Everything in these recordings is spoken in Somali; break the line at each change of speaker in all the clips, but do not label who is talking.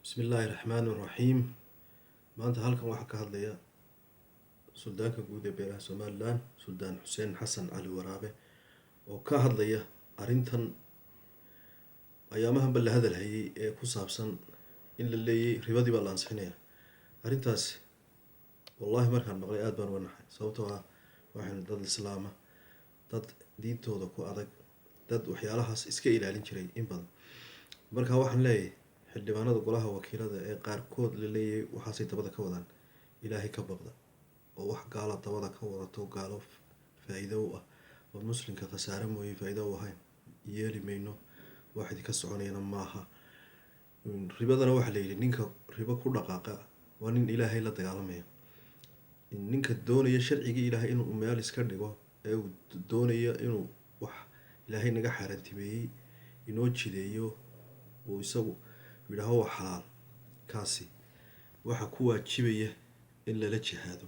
Bismillaahi Raxmaani Raxiim. Maanta halkan waxaa ka hadlaya Suldaanka Guud ee Beeraha Somalilan, Suldaan Xuseen Xasan Cali Waraabe, oo ka hadlaya arrintan ayaamahanba la hadalhayay ee ku saabsan in la leeyay ribadii baa la ansixinaya. Arrintaasi wallaahi markaan maqlay aad baan uga naxay, sababtoo ah waxaynu dad islaama, dad diintooda ku adag, dad waxyaalahaas iska ilaalin jiray in badan. Markaa waxaan leeyahay xildhibaanada golaha wakiilada ee qaarkood la leeyahay waxaasay dabada ka wadaan, ilaahay ka baqda oo wax gaala dabada ka wadato gaalo faa'iido u ah oo muslimka khasaare mooye faa'iido u ahayn yeeli mayno. wax idinka soconayana maaha. Ribadana waxaa la yidhi ninka ribo ku dhaqaaqa waa nin ilaahay la dagaalamaya. Ninka doonaya sharcigii ilaahay inuu meel iska dhigo ee uu doonaya inuu wax ilaahay naga xaaraantimeeyey inoo jideeyo uu isagu yidhaaho waa xalaal, kaasi waxaa ku waajibaya in lala jihaado.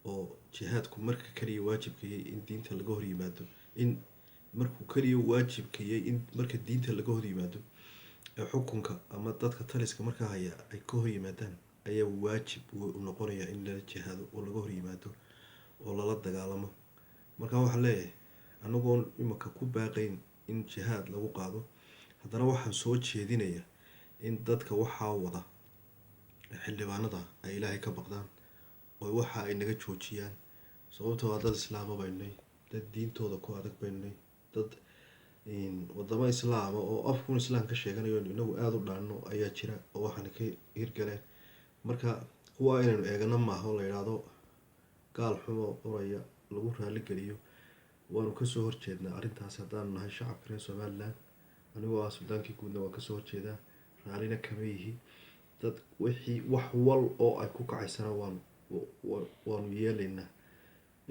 oo jihaadku marka kaliya waajibkayay in diinta laga hor yimaado, in markuu kaliya waajibkayay in marka diinta laga hor yimaado ee xukunka ama dadka taliska markaa haya ay ka hor yimaadaan ayaa waajib u noqonaya in lala jihaado oo laga hor yimaado oo lala dagaalamo. Markaa waxaan leeyahay anagoon imanka ku baaqayn in jihaad lagu qaado, haddana waxaan soo jeedinaya in dadka waxaa wada xildhibaanada ay ilaahay ka baqdaan oo waxa ay naga joojiyaan, sababtoo ah dad islaama baynay, dad diintooda ku adag baynay, dad wadamo islaama oo afkun islaam ka sheeganayo inagu aada u dhaanno ayaa jira oo waxaana ka hirgaleen. Marka kuwa inaynu eegano maaha oo la yidhaahdo gaal xumo oraya lagu raali geliyo. waanu kasoo horjeednaa arrintaasi haddaanu nahay shacabka reer Somaliland. anigoo ah Suldaankii Guudna waan kasoo horjeedaa, raalina kama yihi. dad wixii wax wal oo ay ku kacaysana waanu yeelaynaa,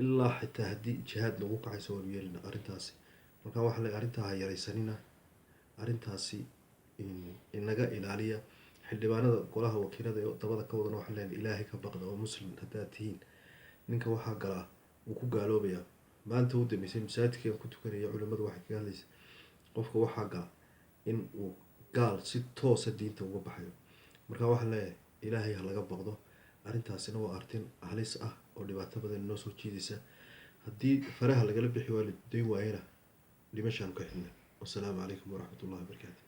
ilaa xitaa haddii jihaad lagu kacayso waanu yeelaynaa arrintaasi. Markaa waxaa leeyahay arrintaa ha yaraysanina, arrintaasi inaga ilaaliya. xildhibaanada golaha wakiilada ee dabada ka wadana waxaan leeyahay ilaahay ka baqda oo muslim haddaad tihiin. ninka waxaa galaa wuu ku gaaloobayaa. maanta u dambeysay masaajidkii aan ku tukanaya culimmadu waxay kaga hadlaysay qofka waxaa gala in uu gaal si toosa diinta uga baxayo. markaa waxaan leeyahay ilaahay ha laga baqdo. arrintaasina waa arrin halis ah oo dhibaato badan inoo soo jiidaysa. haddii faraha lagala bixi waa la dayn waayana dhimashaan ka xidhna. wassalaamu calaykum waraxmatullahi wabarakaatu.